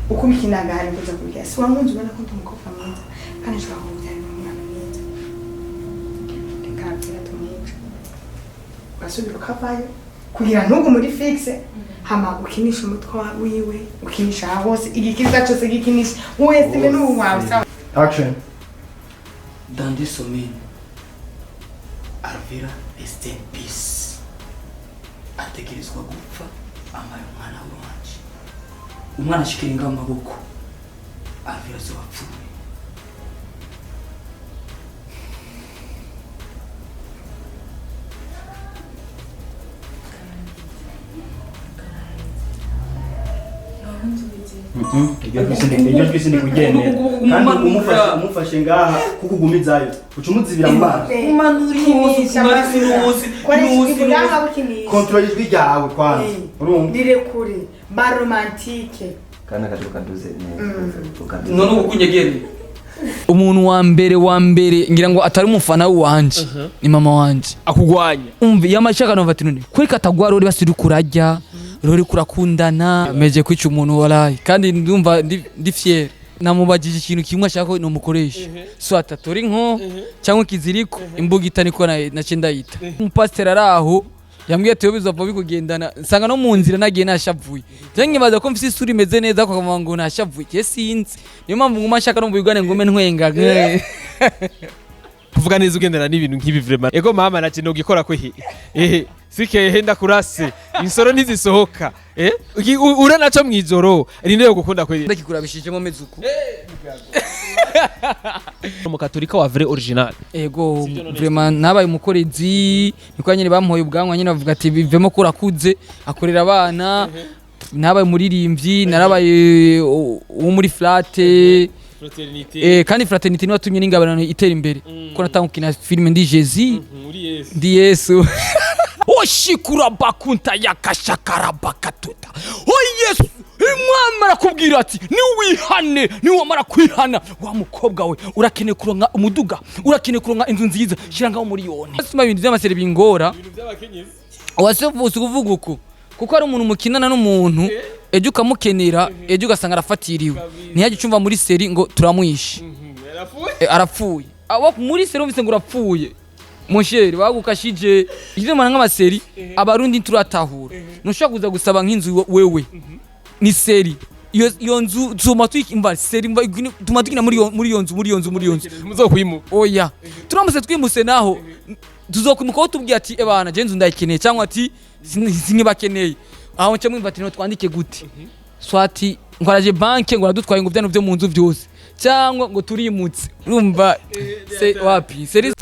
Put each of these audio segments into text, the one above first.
uko mikinaga hari kuza kugira si wamunzi ubona ko umukobwa mwiza kandi ashobora kubyara n'umwana mwiza reka byira tumwica basubira ukavayo kugira ntugu muri fixe hama ukinisha umutwe wiwe ukinisha hose igikiza cyose gikinisha wese n'uwawe sawa. Action. Dans des semaines, Alvira est en peace. Ategerezwa gupfa amaye umwana wanje. Umwana ashikiringa amaboko. Alvira zo bapfuye. Iyo twise ni kugende kandi umufashe ngaha kukugumizayo ucumuzibira mu maso Umanuri hose control ijwi ryawe kwanza urumva dire kure ba romantique kana kaduze none ukunyegere umuntu wa mbere ngira ngo atari umufana wanje ni mama wanje akugwanya umve yamashaka no vati none kuri katagwara uri basiri kurajya ruri kurakundana meje kwica umuntu warayi kandi ndumva ndi fier namubagije ikintu kimwe ashaka no mukoresha so atatori nko cyangwa kiziriko imbuga itaniko na cendayita umupasiteri araho yambwiye ati bizova bikugendana nsanga no mu nzira nagiye nashavuye cyangwa baza ko mfise isuri imeze neza ko ngo nashavuye je sinzi niyo mpamvu nguma shaka no mubigane ngome ntwenga kuvuga neza ugendana n'ibintu nk'ibi vraiment ego mama naje no gikora ko sike henda kurase insoro ntizisohoka uranaco mwijoro rinde yo gukunda ko ndakikurabishije mu mezuko umukatolika wa vrai original ego vraiment nabaye umukorezi niko nyine bampoye ubwanwa nyine bavuga ati bivemo kurakuze akorera abana nabaye umuririmbyi narabaye wo muri flate kandi fraternité ni watumye n'ingabano itera imbere ko natanga kina film ndi Jésus ndi Yesu oshikura bakunta yakashakara bakatuta Yesu imwamara kubwira ati ni wihane ni wamara kwihana wa mukobwa we urakeneye kuronka umuduga urakeneye kuronka inzu nziza shiranga muri yone asuma ibintu by'amasere bingora wasevuze kuvuga uko kuko ari umuntu mukinana n'umuntu ejo ukamukenera ejo ugasanga arafatiriwe ntiyaje ucumva muri seri ngo turamwishe arapfuye abo muri seri umvise ngo urapfuye Monsheri bagukashije ivyo mana nk'amaseri abarundi turatahura nushaka kuza gusaba nk'inzu wewe ni seri iyo nzu zuma twikimba seri tumatukina muri iyo nzu muzokwimu oya turamuse twimuse naho tuzokwimuka tubwiye ati ebana je nzu ndayikeneye cyangwa ati sinkibakeneye aho nce mwimva ati no twandike gute swati ngwaraje banke ngo radutwaye ngo vyano vyo mu nzu vyose cyangwa ngo turimutse urumva se wapi seri.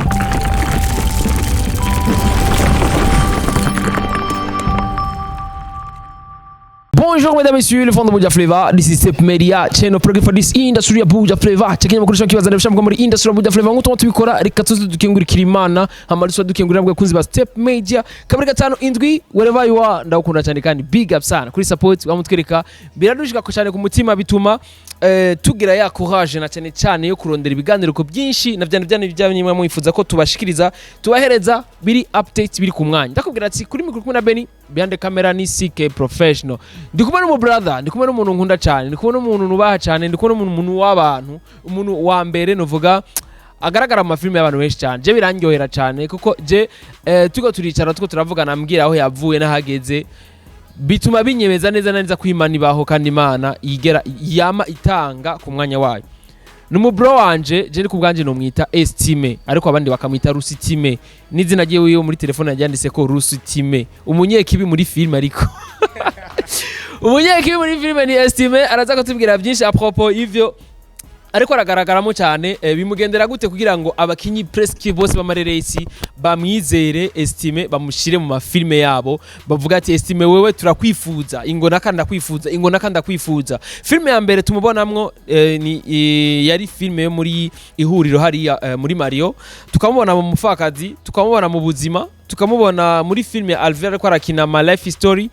Bonjour mesdames et messieurs, le fond de Buja Flavor. This is Step Media channel program for this industry ya Buja Flavor. Chekenya makoresha kibaza ndabishamba muri industry ya Buja Flavor. Ngo tubikora reka tuze dukengurikira Imana, hamariswa dukengurira bwa kunzi ba Step Media. Kabiri gatano indwi wherever you are ndakunda cyane kandi big up sana kuri support bamutwereka biradushika ko cyane ku mutima bituma tugira ya courage na cyane yo kurondera ibiganiro ko byinshi na byanyimwe mwifuza ko tubashikiriza tubahereza biri update biri ku mwanya. Ndakubwira ati kuri mikuru na Beni behind camera ni CK professional. Ndikumwe no brother, ndikumwe no muntu nkunda cyane, ndikumwe no muntu nubaha cyane, ndikumwe no muntu w'abantu, umuntu wa mbere novuga agaragara mu mafilme y'abantu benshi cyane. Je birangyohera cyane kuko je tuko turicara tuko turavugana ambwira aho yavuye nahageze bituma binyemeza neza kwimana ibaho kandi Imana yigera yama itanga ku mwanya wayo. Numu bro wanje je ndi kubwanje no mwita ESTIME ariko abandi bakamwita rusitime n'izina giye wiyo muri telefone yanditse ko rusitime umunyekibi muri film ariko umunyekibi muri film ni ESTIME araza kutubwira byinshi a propos ivyo ariko aragaragaramo cyane bimugendera gute kugira ngo abakinyi presque bose bamareresi bamwizere ESTIME bamushire mu mafilme yabo bavuga ati ESTIME wewe turakwifuza ingona kanda kwifuza filme ya mbere tumubonamwo ni yari filme yo muri ihuriro hari muri Mario tukamubona mu mufakazi tukamubona mu buzima tukamubona muri filme ya Alvera ariko arakina ma life story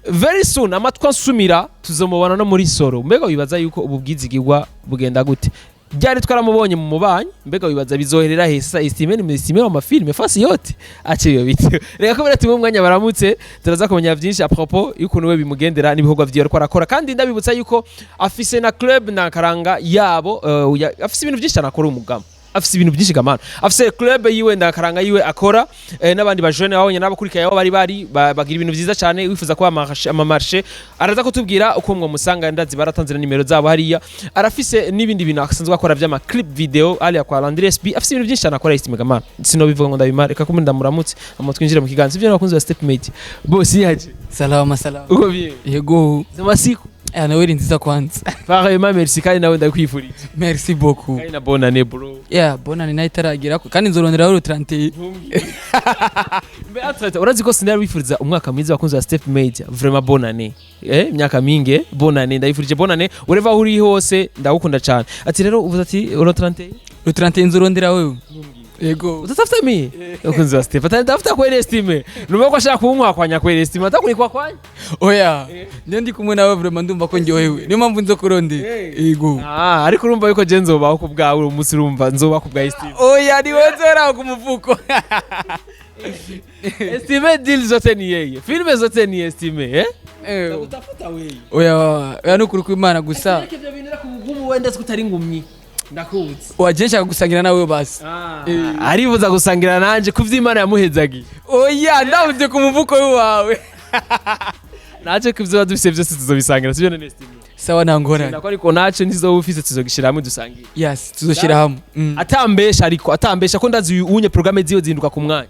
very soon amatwa nsumira tuzomubona no muri soro mbega bibaza yuko ubu bwizigirwa bugenda gute ryari twaramubonye mu mubanyi mbega wibaza bizoherera hesa estime ni estime mu mafilme fasi yote aciye bityo reka ko biratumwe umwanya baramutse turaza kumenya byinshi apropos y'ukuntu we bimugendera n'ibikorwa vyiwe ariko arakora kandi ndabibutsa yuko afise na club na karanga yabo afise ibintu byinshi anakora umugamo afise ibintu byinshi gamana afise club yiwe ndakaranga yiwe akora n'abandi bajene babonye n'abakurikaye aho bari bagira ibintu byiza cyane wifuza ko amamarche araza kutubwira uko mwo musanga ndazi baratanze nimero zabo hariya arafise n'ibindi bintu asanzwe akora vy'ama clip video ali kwa Andres B afise ibintu byinshi cyane akora estime gamana sino bivuga ngo ndabimara reka ko ndamuramutse amutwinjire mu kiganza ivyo nakunze wa step mate boss yaje salama uko bien yego zamasiku nawe uri nziza kwanza vraiment merci kandi nawe ndakwifurije merci beaucoup kandi na bonne année bro bonne année nayitaragira kandi nzorondera aho 31 mbe atleta urazi ko sinari wifuriza umwaka mwiza wakunze wa step mate vraiment bonne année myaka mingi bonne année ndayifurije bonne année ureva uri hose ndagukunda cyane ati rero uvuze ati uro 31 nzorondera wewe yego utatafuta mi ukunze wa step atatafuta kwa estime nuko ashaka kunkwa kwanya kwa estime atakuri kwa kwanya oya ndi kumwe nawe vraiment ndumva ko njyohewe niyo mpamvu nzo kuronde yego ariko urumva yuko je nzobaho ku bwawe umunsi urumva nzoba ku bwa estime oya ni wenzera ku mufuko estime deal zote ni yeye filme zote ni estime utafuta wewe oya nukuri ku Imana gusa ibyo bintu ku bugumu wenda kutari ngumyi ndakubutse wajenshaka gusangira nawe basi aribuza gusangira nanje kuvy'Imana yamuhezagiye oya ndavuze ku muvuko wawe naje kuvyo dufise byose tuzobisangira sibyo nene estime sawa nangora nako ariko nace ndizo ufise tuzogishira hamwe dusangira yes tuzoshira hamwe atambesha ko ndazi unye programme ziyo zinduka ku mwanya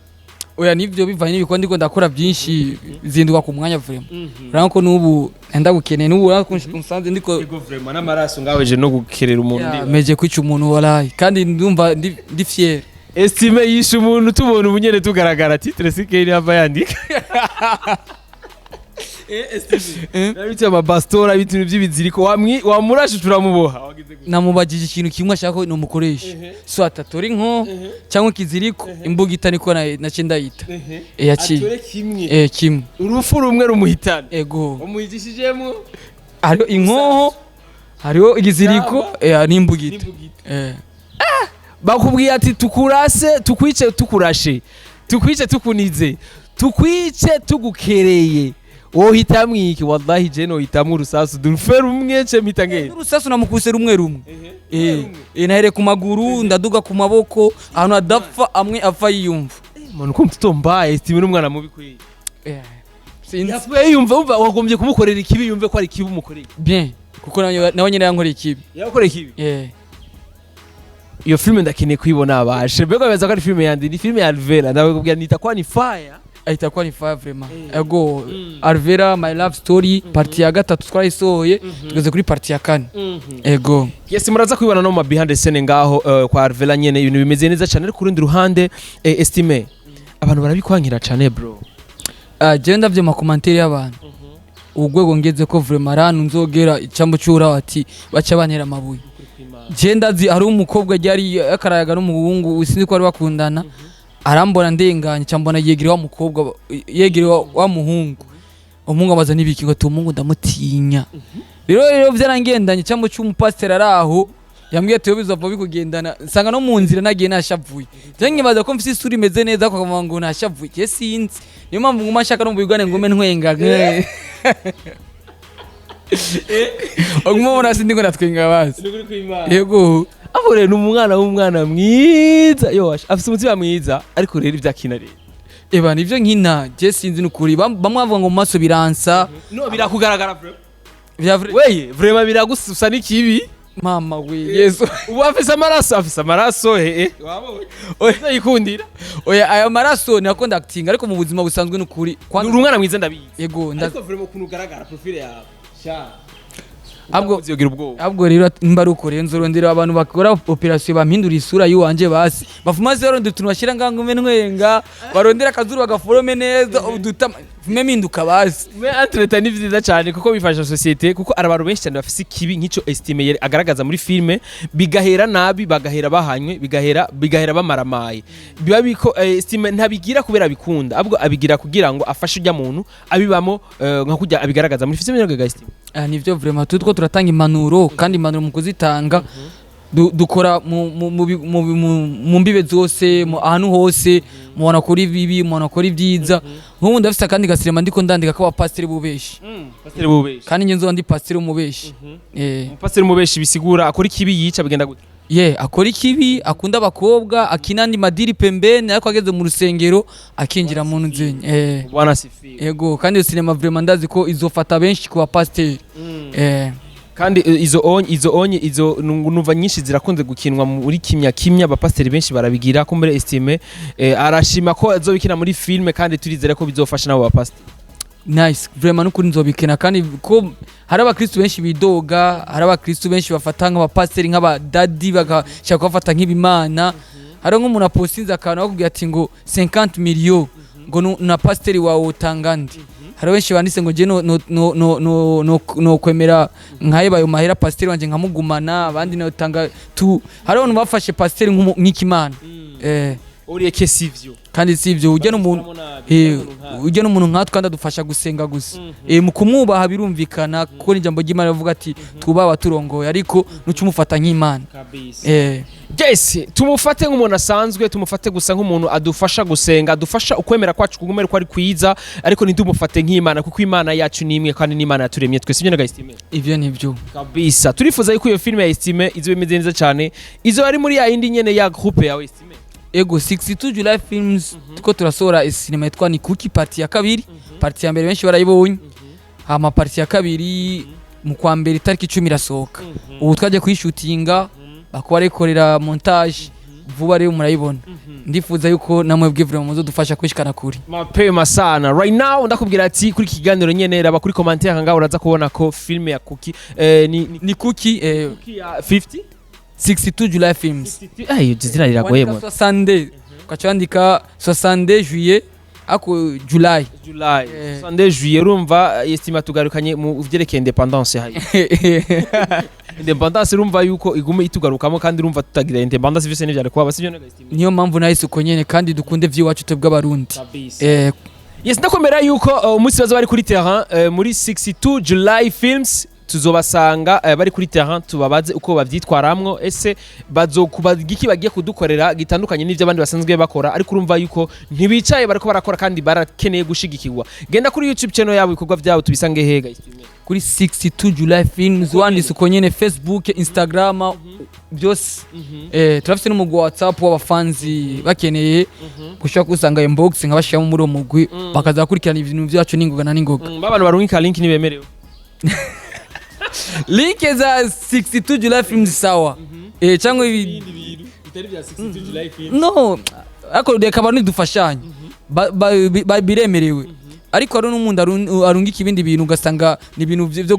oya nivyo bivanye n'ibiko ndiko ndakora byinshi zinduka ku mwanya vraiment ranko nubu enda gukeneye nubu rakunsanze ndiko ego vraiment n'amaraso ngawe je no gukerera umuntu ndi meje kwica umuntu walahi kandi ndumva ndi fier estime yishe umuntu tubona ubunyene tugaragara titre sikeri hava yandika estime nabitse amabastora ibintu by'ibiziriko wamurashe turamuboha namubajije ikintu kimwe ashaka no mukoresha so atatori nko cyangwa kiziriko imbuga itaniko nace ndayita atore kimwe kimwe urufu rumwe rumuhitana ego umuyigishijemo hariho inkoho hariho igiziriko n'imbugita bakubwiye ati tukurase tukwice tukurashe tukwice tukunize tukwice tugukereye wohitamwe iki wallahi je no hitamwe urusasu durufe rumwe ce mitangere urusasu namukuse rumwe nahere ku maguru ndaduga ku maboko ahantu adapfa amwe apfa yiyumva muntu ko mtutombaye estime n'umwana mubi kwiye yapfuye yumva wagombye kumukorera ikibi yumve ko ari kibi umukoreye bien kuko nawe nyine yankoreye ikibi yakoreye ikibi iyo filme ndakeneye kuyibona abashe mbega beza ko ari filme yandi ni filme ya Alvera ndababwira nita kwa ni fire itakuwa ni fire vraiment ego Alvera my love story partie ya gatatu twarayisohoye tugeze kuri partie ya 4 ego yes muraza kwibona no mu behind the scene ngaho kwa Alvera nyene ibintu bimeze neza cyane ariko urundi ruhande estime abantu barabikwankira cyane bro je ndavye mu commentaire y'abantu ubwego ngeze ko vraiment ranu nzogera icambo cyura ati baca bantera amabuye je ndazi hari umukobwa ryari akarayaga n'umuhungu usinzi ko ari bakundana arambona ndenganye cyambona yegire wa mukobwa yegire wa muhungu umuhungu amaza nibiki ngo tumungu ndamutinya rero byarangendanye cyambo cy'umupasiteri araho yambwiye ati bizava bikugendana nsanga no mu nzira nagiye nashavuye jenye baza ko mfise isuri imeze neza ko ngo nashavuye je sinzi niyo mpamvu nguma shaka no mubigane ngume ntwenga ogumona sindi ngo natwenga bazi yego ahore n'umwana w'umwana mwiza yosh afise umutima mwiza ariko rero ivyakina rero nivyo nkina je sinzi n'ukuri bamwe bavuga ngo mu maso biransa no birakugaragara bro weye vraiment biragususa n'ikibi mama we yesu ubu afise amaraso oya yikundira oya ayo maraso ni akunda acting ariko mu buzima busanzwe n'ukuri umwana mwiza ndabizi yego ariko vraiment ukuntu ugaragara profile yawe sha abwo rero mbaruko rero nzorondera abantu bakora operation bampindura isura yiwanje basi bafuma zero ndutuntu bashira ngango menwenga barondera akazuru bagaforome neza udutama meminduka basi me atleta ni vyiza cyane kuko bifasha societe kuko arabantu benshi cyane bafise kibi nkico estime agaragaza muri filme bigahera nabi bagahera bahanywe bigahera bamaramaye biba biko estime ntabigira kubera bikunda abwo abigira kugira ngo afashe ujya muntu abibamo nka kujya abigaragaza muri filme y'agaga estime nivyo vraiment tutwo turatanga impanuro kandi impanuro mu kuzitanga dukora mu mbibe zose ahantu hose mubona kuri bibi mubona kuri byiza nk'ubu ndafite akandi gasirema ndiko ndandika ko abapasiteri bubeshi pasiteri bubeshi kandi njye nzoba ndi pasiteri umubeshi pasiteri mubeshi bisigura akora ikibi yica bigenda gute akora ikibi akunda abakobwa akina andi madiri pembeni ariko ageze mu rusengero akinjira mu nzenye bwana sifiwe yego kandi iyo sinema vraiment ndazi ko izofata benshi ku bapasiteri kandi izo numva nyinshi zirakunze gukinwa muri kimya abapasiteri benshi barabigira ko muri estime arashima ko azobikina muri filme kandi turizere ko bizofasha nabo bapasiteri nice vraiment n'ukuri nzobikina kandi ko hari abakristo benshi bidoga hari abakristo benshi bafata nk'abapasiteri nk'abadadi bagashaka kubafata nk'ibimana hari nk'umuntu apostinze akantu bakubwira ati ngo 50 million ngo na pasiteri wawe utangandi hari benshi banditse ngo je no kwemera nkaye bayo mahera pasiteri wanje nkamugumana abandi no tanga hari abantu bafashe pasiteri nk'ikimana ureke sivyo kandi sivyo ujye n'umuntu nkatwe kandi adufasha gusenga gusa mu kumwubaha birumvikana kuko n'ijambo ry'Imana rivuga ati twubaha turongoye ariko nuca umufata nk'Imana yes tumufate nk'umuntu asanzwe tumufate gusa nk'umuntu adufasha gusenga adufasha ukwemera kwacu kugumera ko ari kwiza ariko ntitumufate nk'Imana kuko Imana yacu ni imwe kandi n'Imana yaturemye twese ibyo n'agastime ivyo nivyo kabisa turifuza yuko iyo filme ya Estime izo bimeze neza cyane izo ari muri ya indi nyene ya groupe ya Estime ego 62 July Films tuko turasohora sinema yitwa ni kuki party ya kabiri party ya mbere benshi barayibonye hama party ya kabiri mu kwa mbere itariki 10 irasohoka ubu twaje kuyishutinga bakora ikorera montage vuba rero murayibona ndifuza yuko namwe bwivure muzo dufasha kwishikana kuri mapema sana right now ndakubwira ati kuri kiganiro nyene raba kuri commentaire ngaho uraza kubona ko filme ya kuki ni kuki ya 50 62 July Films ayo jizina riragoye mo 60 ukacandika 60 juillet ako July 60 juillet urumva Estime tugarukanye mu vyerekeye independence hayi independence urumva yuko igume itugarukamo kandi urumva tutagira independence vyose n'ivyari kuba basivyo n'agastime niyo mpamvu nahise uko nyene kandi dukunde vyiwacu twebwe abarundi yes ndakomera yuko umunsi bazo bari kuri terrain muri 62 July Films tuzobasanga bari kuri terrain tubabaze uko bavyitwaramwo ese bazokubagiki bagiye kudukorera gitandukanye n'ivyo abandi basanzwe bakora ariko urumva yuko ntibicaye bariko barakora kandi barakeneye gushigikirwa genda kuri YouTube channel yabo ibikorwa byabo tubisange hega Estime kuri 62 July Films wanditse uko nyene Facebook Instagram byose turafite n'umugwi wa WhatsApp w'abafanzi bakeneye gushaka kusanga inbox nkabashira muri umugwi bakaza kurikirana ibintu byacu n'ingoga na n'ingoga babana barungika link nibemerewe link za 62 July Films sawa cyangwa bitari bya 62 July Films no ako reka abantu dufashanye biremerewe ariko ari n'umuntu arungika ibindi bintu ugasanga ni ibintu byo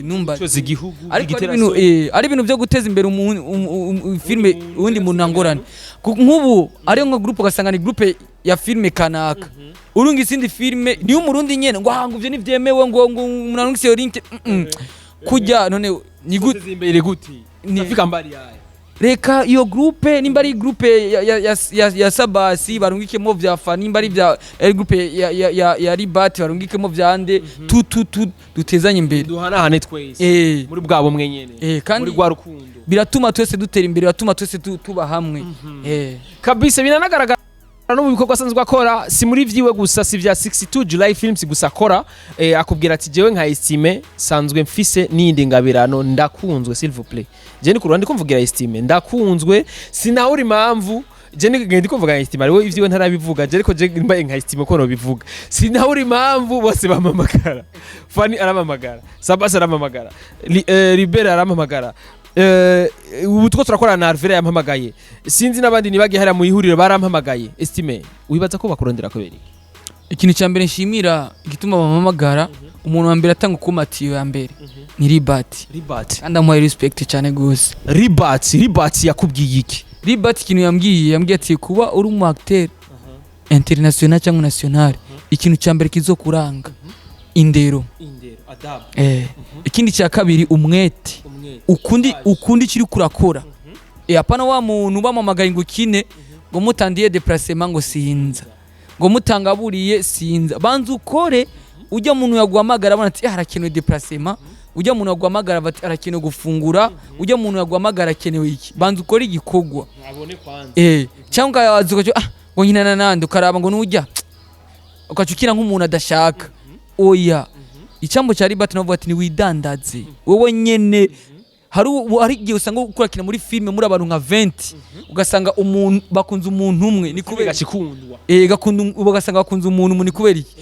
numva cyose igihugu ari ibintu byo guteza imbere filme undi muntu angorane nk'ubu ari nka groupe ugasanga ni groupe ya filme kanaka urunga isindi filme niyo umurundi nyene ngo hanga ivyo nivyemewe ngo munarungise link kujya none ni gute imbere gute nafika mbari yaye reka iyo groupe nimba ari groupe ya Sabasi barungikemo vya fani nimba ari vya groupe ya Ribat barungikemo vyande dutezanye imbere duhanahane twese muri bwabo mwenyene muri gwa rukundo biratuma twese dutera imbere biratuma twese tuba hamwe kabisa binanagaragara no mu bikorwa asanzwe akora si muri vyiwe gusa si vya 62 July Films gusa akora akubwira ati jewe nka Estime sanzwe Mfise n'indi ngabirano ndakunzwe s'il vous plaît je ni kurundi kumvugira Estime ndakunzwe sinahuri impamvu je ndi kuvuga Estime ariwe ivyiwe ntarabivuga je ariko je mbaye nka Estime ko no bivuga sinahuri impamvu bose bamamagara Fani aramamagara Sabasa aramamagara Libera aramamagara ubu tuko turakora na Alvera yampamagaye sinzi nabandi nibagiye hari mu ihuriro barampamagaye Estime wibaza ko bakurondera ko beriki ikintu cya mbere nshimira gituma bamamagara umuntu wa mbere atanga kumatiyo ya mbere ni Ribat kandi amuhaye respect cyane gose Ribat yakubwiye iki Ribat ikintu yambwiye ati kuba uri umu acteur international cyangwa national ikintu cya mbere kizokuranga indero adab ikindi cya kabiri umwete ukundi kiri kurakora apana wa muntu bamamagaye ngo kine ngo mutandiye déplacement ngo sinza ngo mutangaburiye sinza banza ukore ujya muntu yaguhamagara abona ati harakenewe déplacement ujya muntu yaguhamagara bati arakeneye gufungura ujya muntu yaguhamagara akenewe iki banza ukora igikorwa abone kwanza cyangwa yaza ukaca ngo nkina nande ukaraba ngo nujya ukacukira nk'umuntu adashaka oya icambo cya ribati navuga ati ni widandaze wowe nyene hari igihe usanga ukurakina muri filme muri abantu nka 20 ugasanga umuntu bakunze umuntu umwe ni kubera gakikundwa ugasanga bakunze umuntu ni kubera iki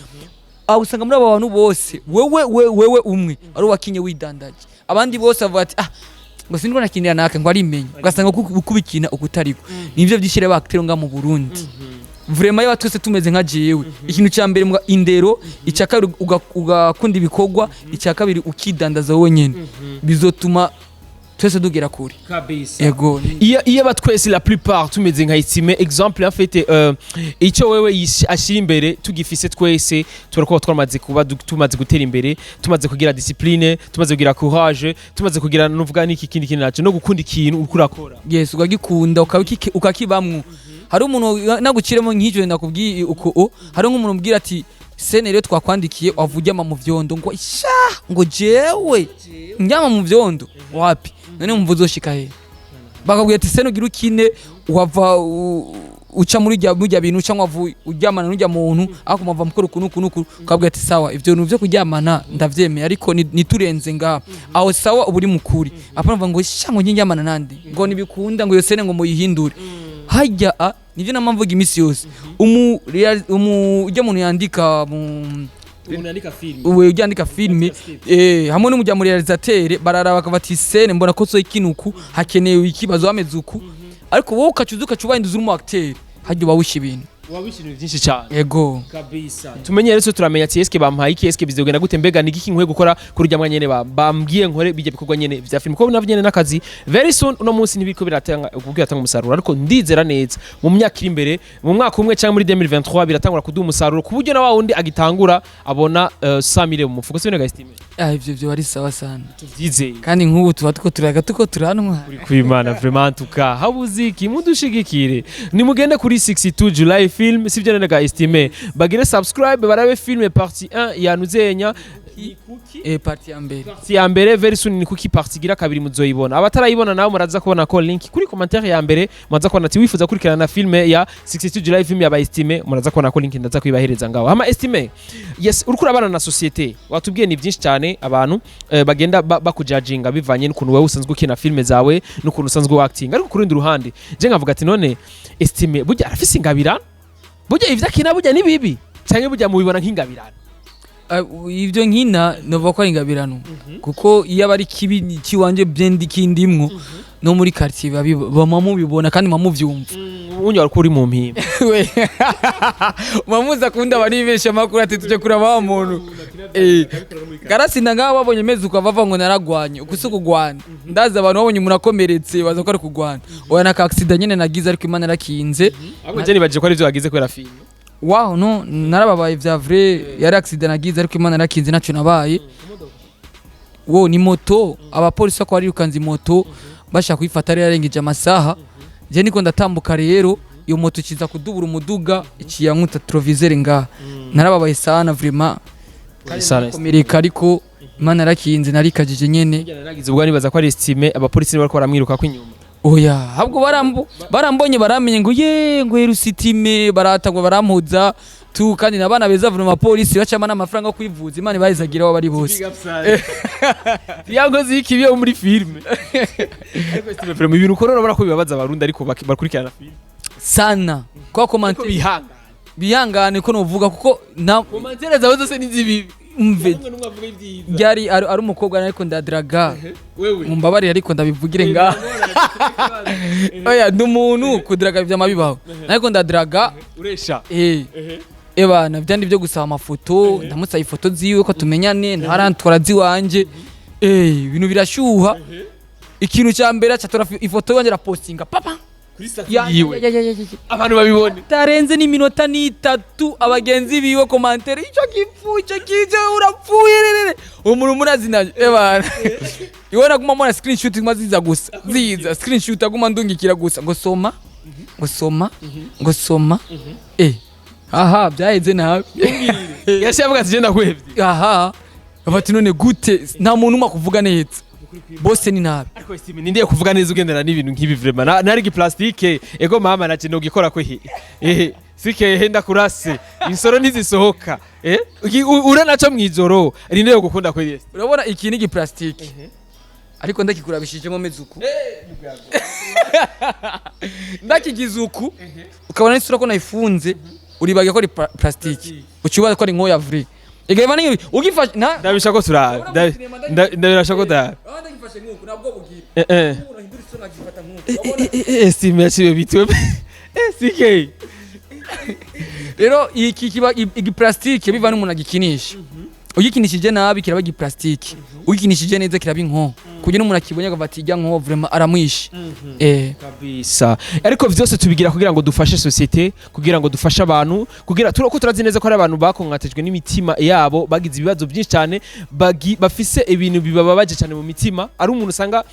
aho usanga muri abo bantu bose wewe umwe ari wakinye widandaje abandi bose bavuga ati ngo sindwa nakinira naka ngo arimenye ugasanga ukubikina ukutariko nivyo byishire bakitero nga mu Burundi vraiment iyo twese tumeze nka jewe ikintu cya mbere indero icyakabiri ugakunda ibikorwa icyakabiri ukidandaza wowe nyene bizotuma twese dugera kuri kabisa yego iyo batwese la plupart tumeze nka estime exemple en fait icyo wewe ashira imbere tugifise twese turakuba twamaze kuba tumaze gutera imbere tumaze kugira discipline tumaze kugira courage tumaze kugira nuvuga niki kindi naco no gukunda ikintu ukurakora yes ugagikunda ukakibamwo hari umuntu naguciremo nk'icyo ndakubwiye uko hari nk'umuntu umbwira ati sene rero twakwandikiye wavujyama mu vyondo ngo ngo jewe njyama mu vyondo wapi none mumva uzoshika he bakabwira ati sene ugira ukine wava uca muri jya bintu cyangwa ujyamana n'ujya muntu ako mava mukoro kunuku ukabwira ati sawa ivyo bintu byo kuryamana ndavyemeye ariko niturenze nga aho sawa uburi mukuri apana ngo ngo njyamana nandi ngo nibikunda ngo yosene ngo muyihindure hajya nivyo namamvuga imisi yose ujya muntu yandika yandika filme hamwe n'umujya muri realisateur bararaba bakavati scene mbona ko so ikinuku hakenewe ikibazo ameze uku ariko wowe ukacuzuka cubahinduza umu acteur hajya bawushi ibintu wabishinu byinshi cyane yego kabisa tumenye rero turamenya ati eske bampaye iki eske bizogenda gute mbega ni iki nkwe gukora kurujya mwanya nyene bambwiye nkore bijye bikorwa nyene vya film ko navyo nyene nakazi very soon uno munsi ntibiko biratanga ubwira umusaruro ariko ndizera neza mu myaka iri imbere mu mwaka umwe cyangwa muri 2023 biratangura kuduha umusaruro kuburyo na wundi agitangura abona 100,000 mu mufuko sibone gaestime ivyo bari sawa sana tuvyizeye kandi nk'ubu tuba tuko turanwa kuri kwimana vraiment tuka habuziki mudushigikire nimugende kuri 62 July film sivyo nega estime bagire subscribe barabe film partie 1 ya nuzenya partie ya mbere very soon ni kuki partie gira kabiri muzoyibona abatarayibona nawe muraza kubona ko link kuri commentaire ya mbere mwaza kubona ati wifuza kurikirana na film ya 62 July film ya ba estime muraza kubona ko link ndaza kwibahereza ngaho hama estime yes urukura abana na societe watubwiye ni byinshi cyane abantu bagenda bakujudginga bivanye n'ukuntu wewe usanzwe ukina film zawe n'ukuntu usanzwe acting ariko kurundi ruhande je ngavuga ati none estime burya arafise ingabirano burya ivyo akina burya ni bibi cyangwa burya mubibona nk'ingabirano ivyo nkina nova ko ingabirano kuko iyo abari kibi kiwanje blendi kindimwo no muri quartier bamubibona kandi mamuvyumva unyo ariko mu mpimba we mamuza kunda bari besha makuru ati tuje kuraba wa muntu garasinda ngaho babonye mezi ukavava ngo naragwanye ukusukugwana ndaza abantu babonye murakomeretse baza ko ari kugwana oya naka accident nyene nagize ariko Imana rakinze ahubwo je nibaje ko ari byo wagize kwera film wow no narababaye vya vrai yari accident nagize ariko Imana rakinze naco nabaye wo ni moto abapolisi ko ari ukanzi moto bashaka kwifata ari yarengeje amasaha je niko ndatambuka rero iyo moto kiza kudubura umuduga ikiyankuta troviseur nga narababaye sana vraiment komereka ariko Imana rakinze narikajije nyene naragize ubwo nibaza ko ari estime abapolisi bariko baramwiruka ko inyuma oya habwo barambonye baramenye ngo ngo erusitime baratagwa barampuza tu kandi nabana beza vuba abapolisi bacama n'amafaranga yo kwivuza Imana bayizagira bari bose yangozi ikibiye muri filme ariko estime vraiment ibintu korora barako bibabaza abarundi ariko bakurikirana film sana kwa commentaire bihangane ko novuga kuko na commentaire zawe zose nizibibi umve byari ari umukobwa ariko ndadraga mumbabarira ariko ndabivugire nga oya n'umuntu kudraga by'amabibaho ariko ndadraga uresha ebana byandi byo gusaba amafoto ndamutsa ifoto ziwe ko tumenyane ntarantwara ziwanje ibintu birashuha ikintu cya mbere acatora ifoto yongera postinga papa abantu babibone tarenze n'iminota n'itatu abagenzi biwe commentaire ico kije urapfuye rere umuntu murazinaje ebana ibona guma mona screenshot maziza gusa ziza screenshot aguma ndungikira gusa ngo soma aha byaheze nabi yashavuga ati je ndakwevye aha bafati none gute nta muntu umwe kuvuga neza bose ni nabi ariko estime nindiye kuvuga neza ugendera n'ibintu nk'ibi vraiment nari giplastike ego mama naje no gikora ko sike henda kurase insoro ntizisohoka ura naco mwijoro nindiye gukunda ko yes urabona iki ni giplastike ariko ndakikurabishijemo mezuku ndakigizuku ukabona n'isura ko nayifunze uribaga ko ari plastike ucibaza ko ari nko ya vrai egeva ningi ugifashe ndabisha ko tura ndabirasha ko da ndagifashe nkuko nabwo bugira urahindura isura ngifata nkuko estime yaciye bitwe sike rero iki kiba igiplastike biva n'umuntu agikinisha ugikinishije nabi kiraba igiplastike ugikinishije neza kiraba inko kugira n'umuntu akibonye agafata ijya nko vraiment aramwishe kabisa ariko vyose tubigira kugira ngo dufashe societe kugira ngo dufashe abantu kugira ko turazi neza ko ari abantu bakongatejwe n'imitima yabo bagize ibibazo byinshi cyane bafise ibintu bibababaje cyane mu mitima ari umuntu usanga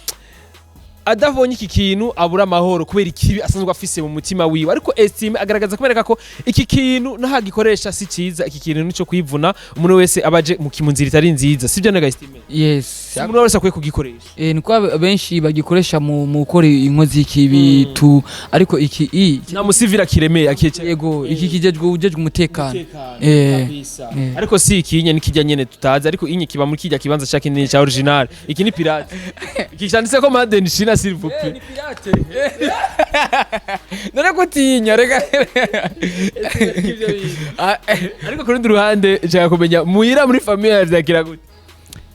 adavonye iki kintu abura amahoro kubera ikibi asanzwe afise mu mutima wiwe ariko estime agaragaza kubereka ko iki kintu nahagikoresha si ciza iki kintu nico kwivuna umuntu wese abaje mu kimunzira itari nziza sivyo nega estime yes umuntu wese akwiye kugikoresha niko benshi bagikoresha mu gukora inkozi y'ikibi tu ariko iki na musivira kiremeye akije yego iki kijejwe umutekano ariko si ikinye nikijya nyene tutazi ariko inye kiba muri kijya kibanza cya kinini cya original iki ni pirate iki cyanditse ko made ni China s'il vous plaît. Ni pirate. None gutinya rega. Ariko kuri ruhande nshaka kumenya muhira muri famille yazakira gute?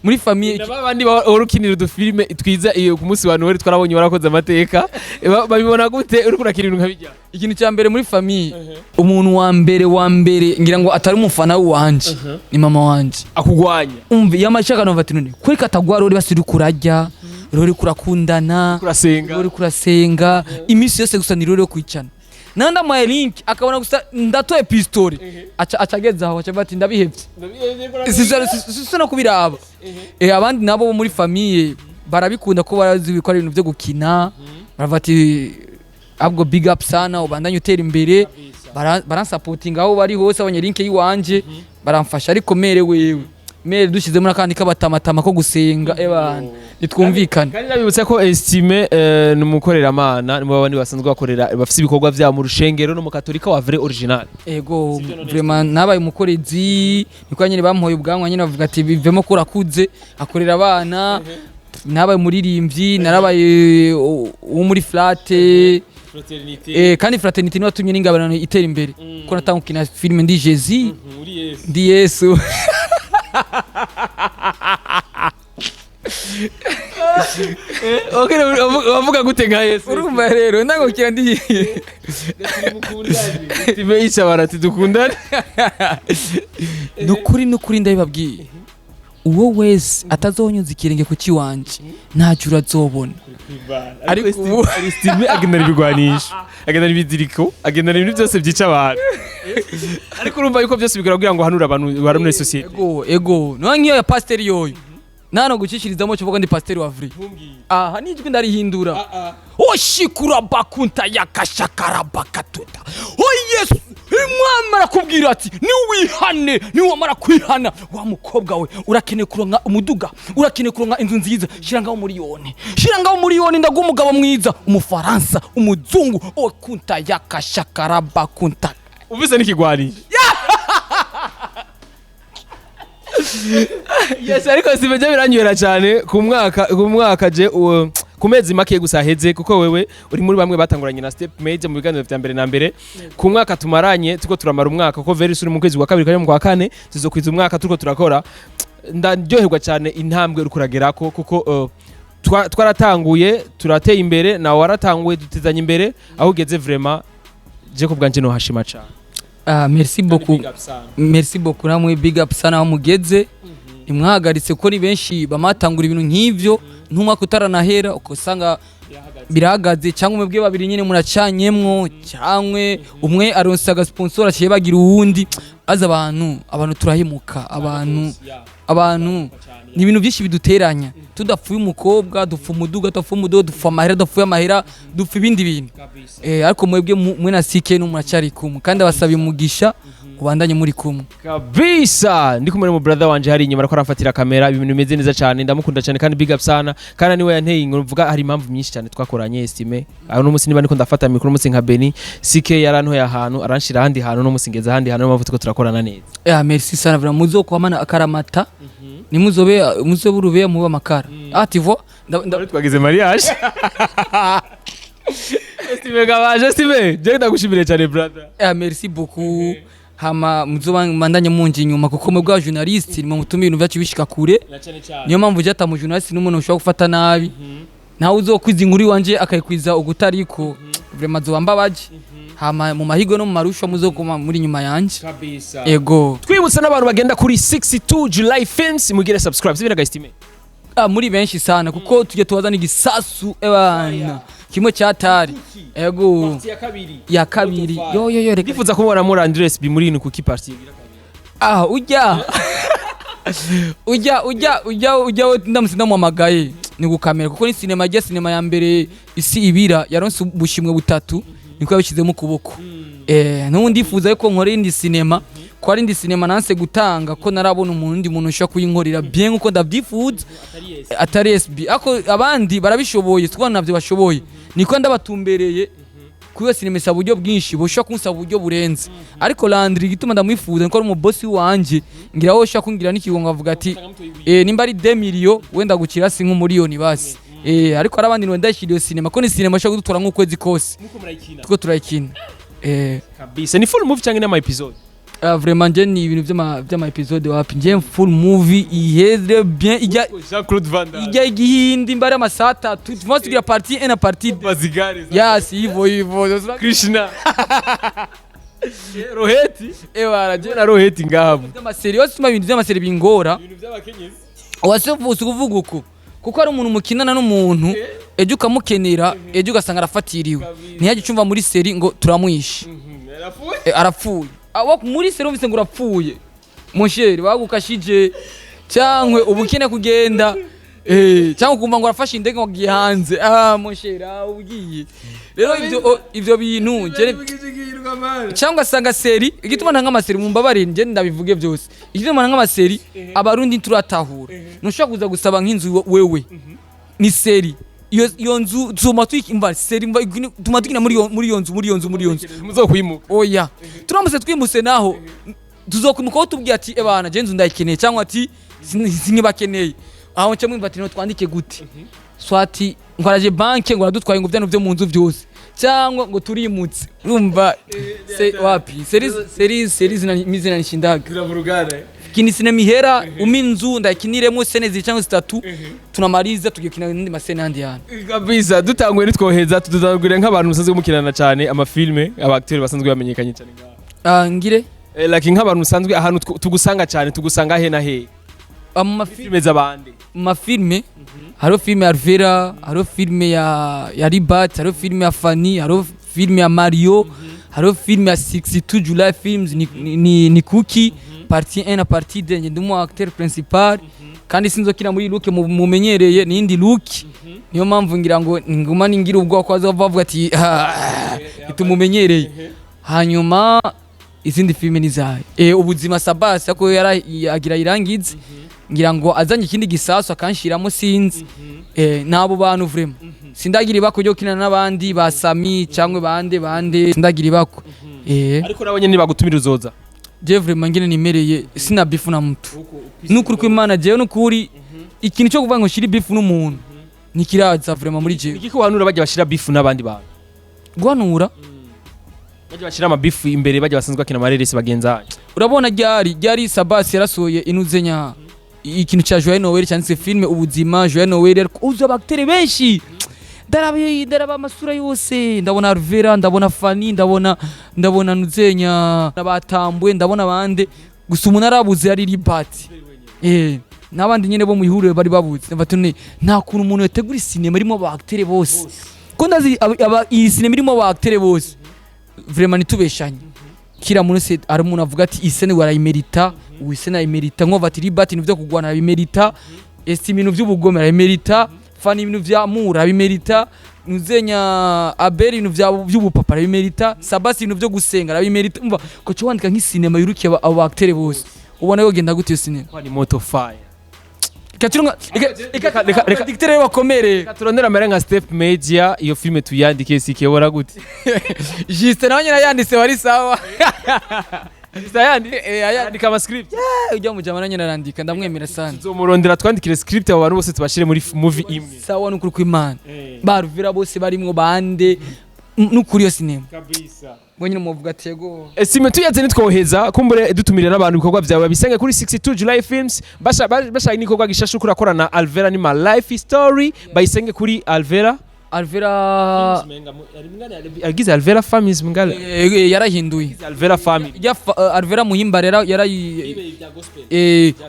Muri famille n'abandi barukinira udufilme twiza iyo ku munsi wa Noel twarabonye warakoze amateka babibona gute uri kurakira ibintu nkabijya ikintu cya mbere muri famille umuntu wa mbere ngira ngo atari umufana wanje ni mama wanje akugwanya umve yamashaka no vati none kuri katagwara uri basiri kurajya ruri kurakundana ruri kurasenga imisi yose gusa nirore kwicana nanda my link akabona gusa ndatoye pistole acageza aho acabati ndabihevye sisana kubiraba abandi nabo muri famille barabikunda ko barazi ko ari ibintu byo gukina baravati abwo big up sana ubandanye utera imbere baransapotinga aho bari hose abanye link yiwanje baramfasha ariko mere wewe mere dushize muri akandi kabatamatama ko gusenga ebana nitwumvikana kandi nabibutse ko estime numukorera amana nibo bandi basanzwe bakorera bafite ibikorwa vya mu rushengero no mu katolika wa vrai original ego vraiment nabaye umukorezi niko nyine bampoye ubwanwa nyine bavuga ati bivemo ko urakuze akorera abana nabaye muririmbyi narabaye wo muri flate kandi fraternité niyo atumye n'ingabano itera imbere ko natanga kina film ndi Jésus ndi Yesu okay wavuga gute nka Yesu urumva rero ndango kira ndi time isa barati dukundana nukuri ndabibabwiye uwo wese atazonyuza ikirenge ku kiwanje ntacyo urazobona ariko ubu estime agendana ibigwanisho agendana ibiziriko agendana ibintu byose byica abantu ariko urumva yuko byose bigora kugira ngo hanura abantu bari muri societe ego no nkiyo ya pasteur yoyo nano gucishirizamo cyo vuga ndi pasteur wa vrai aha nijwi ndarihindura oshikura bakunta yakashakara bakatuta Yesu imwamara kubwira ati ni wihane ni wamara kwihana wa mukobwa we urakene kuronka umuduga urakene kuronka inzu nziza shirangaho miliyoni ndago umugabo mwiza umufaransa umuzungu okunta yakashakara bakunta Ufise nikigwari yes ariko sibeje biranywera cyane ku mwaka je ku mezi make gusa heze kuko wewe uri muri bamwe batanguranye na step major mu biganiro vya mbere na mbere ku mwaka tumaranye tuko turamara umwaka ko very soon mu kwezi kwa kabiri kandi mu kwa kane tuzokwiza umwaka tuko turakora ndaryoherwa cyane intambwe uri kuragerako kuko twaratanguye turateye imbere na waratanguye dutezanya imbere aho ugeze vraiment je kubwanje no hashima cyane merci beaucoup namwe big up sana aho mugeze imwahagaritse ko ni benshi bamatangura ibintu nk'ivyo ntumwaka utaranahera ukosanga birahagaze cyangwa umwe babiri nyine muracanyemwo cyangwe umwe aronse aga sponsor aciye bagira uwundi aza abantu turahemuka abantu ni ibintu byinshi biduteranya tudapfuye umukobwa dupfa umuduga dupfa amahera dupfa ibindi bintu ariko mwebwe mwe na sike no muracari kumwe kandi abasaba umugisha ubandanye muri kumwe kabisa ndi kumwe mu brother wanje hari inyuma ariko aramfatira kamera ibintu bimeze neza cyane ndamukunda cyane kandi big up sana kandi niwe yanteye inkuru mvuga hari impamvu myinshi cyane twakoranye estime aho no musi niba niko ndafata mikoro musi nka Beni CK yarantoye ahantu aranshira ahandi hantu no musi ngeza ahandi hantu no mavuta ko turakorana neza merci sana vraiment muzo kwamana akaramata ni muzobe urube muba makara ati vo twagize mariage estime gabaje estime je ndagushimire cyane brother merci beaucoup hama muzoba mandanye munje inyuma kuko mu bwa journalist ni mutuma ibintu byacu bishika kure niyo mpamvu jata mu journalist n'umuntu ushobora gufata nabi nawe uzokwiza inkuru wanje akayikwiza ugutariko vraiment zobamba baje hama mu mahigo no mu marusho muzokoma muri nyuma yanje kabisa ego twibutsa n'abantu bagenda kuri 62 July Films mugire subscribe sibira guys muri benshi sana kuko tujye tubazana igisasu ebana kimwe cyatari ego ya kabiri yo reka ndifuza kubona muri Andres bi muri kuki party ujya ndamusinda mu magaye ni gukamera kuko ni sinema ya mbere isi ibira yaronse ubushimwe butatu niko yabishizemo kuboko n'undi ndifuza yuko nkora indi sinema ko ari indi sinema nanse gutanga ko narabona umuntu muntu ushaka kuyinkorera bien uko ndavyifuza atari SB ako abandi barabishoboye twabona navyo bashoboye niko ndabatumbereye kuyo sinema isa buryo bwinshi boshaka kunsa buryo burenze ariko Landry gituma ndamwifuza nko ari mu boss wanje ngira wo shaka kungira n'ikigongo avuga ati nimba ari 2 million wenda gukira si nk'umuriyoni basi ariko arabandi no ndashiriye sinema ko ni sinema shaka gutora nk'ukwezi kose tuko turayikina kabisa ni full movie cyangwa n'ama episode vraiment je ni ibintu by'ama episode wapi nje full movie iheze bien Jean-Claude Van Damme ijya igihindi mbare amasata tuvugira partie 1 na partie 2 bazigare yes ivo Krishna Roheti baraje na Roheti ngabo by'amaseri yose ibintu by'amaseri bingora ibintu by'abakenyezi wasevuze kuvuga uko kuko ari umuntu mukinana n'umuntu ejo ukamukenera ejo ugasanga arafatiriwe ntiyaje cyumva muri seri ngo turamwishe arapfuye abo muri seri umvise ngo urapfuye musheri bagukashije cyangwe ubukene kugenda cyangwa kumva ngo arafashe indege ngo giye hanze musheri ugiye rero ivyo bintu cyangwa sanga seri igituma ntanga amaseri mu mbabare nje ndabivuge byose igituma ntanga amaseri abarundi turatahura nushaka kuza gusaba nk'inzu wewe ni seri iyo nzu tuma twikimba seri tuma tukina muri iyo nzu muzokwimuka oya turamuse twimuse naho tuzokunuka tubwiye ati ebana je nzu ndayikeneye cyangwa ati sinkibakeneye aho nce mwimba ati no twandike gute swati ngwaraje banke ngo radutwaye ngo byano byo mu nzu byose cyangwa ngo turimutse urumva wapi seri zina nishindaga ziravurugana kini sinema ihera uminzu ndakiniremo sene zicanga zitatu tunamariza tugikina n'indi masene handi yana kabisa dutangwe nitwoheza tudazagurira nk'abantu musanzwe mukinana cyane amafilme abacteurs basanzwe bamenyekanye cyane ngaha ngire like nk'abantu musanzwe ahantu tugusanga cyane tugusanga he na he amafilme z'abandi mafilme haro filme ya Rivera haro filme ya Ribat haro filme ya Fanny haro filme ya Mario haro filme ya 62 July Films ni Cookie partie 1 na partie 2 nje ndimo acteur principal kandi sinzokina muri look mumenyereye nindi look niyo mpamvu ngira ngo nguma ningira ubwo kwaza bavuga ati itumumenyereye hanyuma izindi filme nizaye ubuzima Sabasi ako yaragira irangize ngira ngo azanye ikindi gisasu akanshiramo sinzi nabo bantu vraiment sindagira ibako ryo kinana n'abandi ba Sami cyangwe bande sindagira ibako ariko nabonye ni bagutumira uzoza je vraiment ngene nimereye sina bifu na mtu nukuri ko Imana je nukuri ikintu cyo kuvuga ngo shiri bifu n'umuntu nikiraza vraiment muri je iki ko hanura bajya bashira bifu n'abandi bantu gwanura bajya bashira ama bifu imbere bajya basanzwe bakina amareresi bagenzanye urabona ryari Sabasi yarasoye inuzenya ikintu cha Joyeux Noel cyanditse filme ubuzima Joyeux Noel uzo abacteurs benshi daraba amasura yose ndabona Rivera ndabona Fanny ndabona nuzenya nabatambwe ndabona bande gusa umuntu arabuze ari Ribat nabandi nyene bo mu ihuriro bari babuze batune nta kuntu umuntu yategura sinema irimo abacteurs bose ko ndazi iyi sinema irimo abacteurs bose vraiment nitubeshanye kira muntu se ari umuntu avuga ati isene warayimerita uwisene ayimerita nko bati Ribat n'ivyo kugwana bimerita estime n'ivyo ubugomera bimerita Fani ibintu vya Mura bimerita Nuzenya Abeli ibintu vya by'ubupapa bimerita Sabasi ibintu vyo gusenga bimerita umva ko cyo wandika nk'isinema yurukiye abo acteurs bose ubona yo genda gute yo sinema ni moto fire Katurunga reka dictere bakomere katurondera mere nka Step Media iyo filme tuyandike sikebora gute Juste nawe nyina yanditse wari sawa ayandika ama script ujya mu jamana nyina arandika ndamwemera sana tuzomurondera twandikire script abo bantu bose tubashire muri movie imwe sawa n'ukuri kw'Imana baruvira bose barimwo bande n'ukuri yo sinema kabisa Bonyine muvuga tego Estime tuyaze nitwoheza kumbure dutumire n'abantu bikorwa byawe bisenge kuri 62 July Films basha nikorwa gishashu kurakora na Alvera ni my life story bayisenge kuri Alvera agize Alvera Families mngala yarahinduye Alvera Family ya Alvera Muhimba rero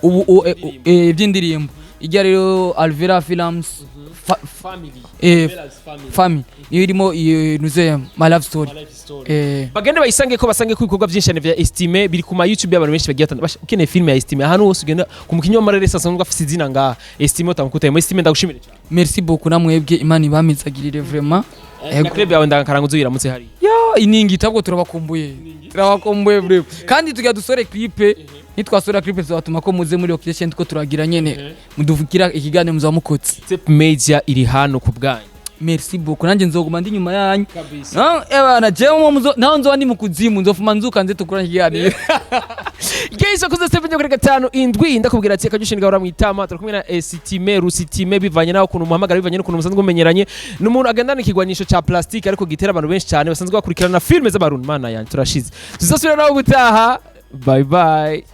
ubu by'indirimbo ijya rero Alvera Films family niyo irimo nuze my love story bagende bayisange ko basange ko ibikorwa byinshi vya Estime biri ku ma YouTube y'abantu benshi bagiye batandukanye ukeneye film ya Estime ahantu hose ugenda ku mukinyi wa Marere sasanzwe afite izina nga Estime utamukutaye mu Estime ndagushimire cyane merci beaucoup namwebwe Imana ibamizagirire vraiment club yawe ndangakara ngo uziramutse hari yo iningi tabwo turabakumbuye vraiment kandi tujya dusore clip nitwasora clip zatuma ko muze muri location ko turagira nyene muduvukira ikiganiro muzamukotse Step Media iri hano ku bwanyu merci beaucoup nanje nzoguma ndi nyuma yanyu ebana jewe naho nzo ndi mukuzimu nzofuma nzuka nze tukura ikiganiro Guys akoze Step Media kuri 5 indwi ndakubwira ati akajushinga ura mwitama turakumwe na Estime Rusitime bivanye naho kuntu muhamagara bivanye n'ukuntu musanzwe mumenyeranye n'umuntu agendana ikigwanisho cha plastic ariko gitera abantu benshi cyane basanzwe bakurikirana filme z'abarundi mana yanyu turashize tuzasubira naho gutaha bye bye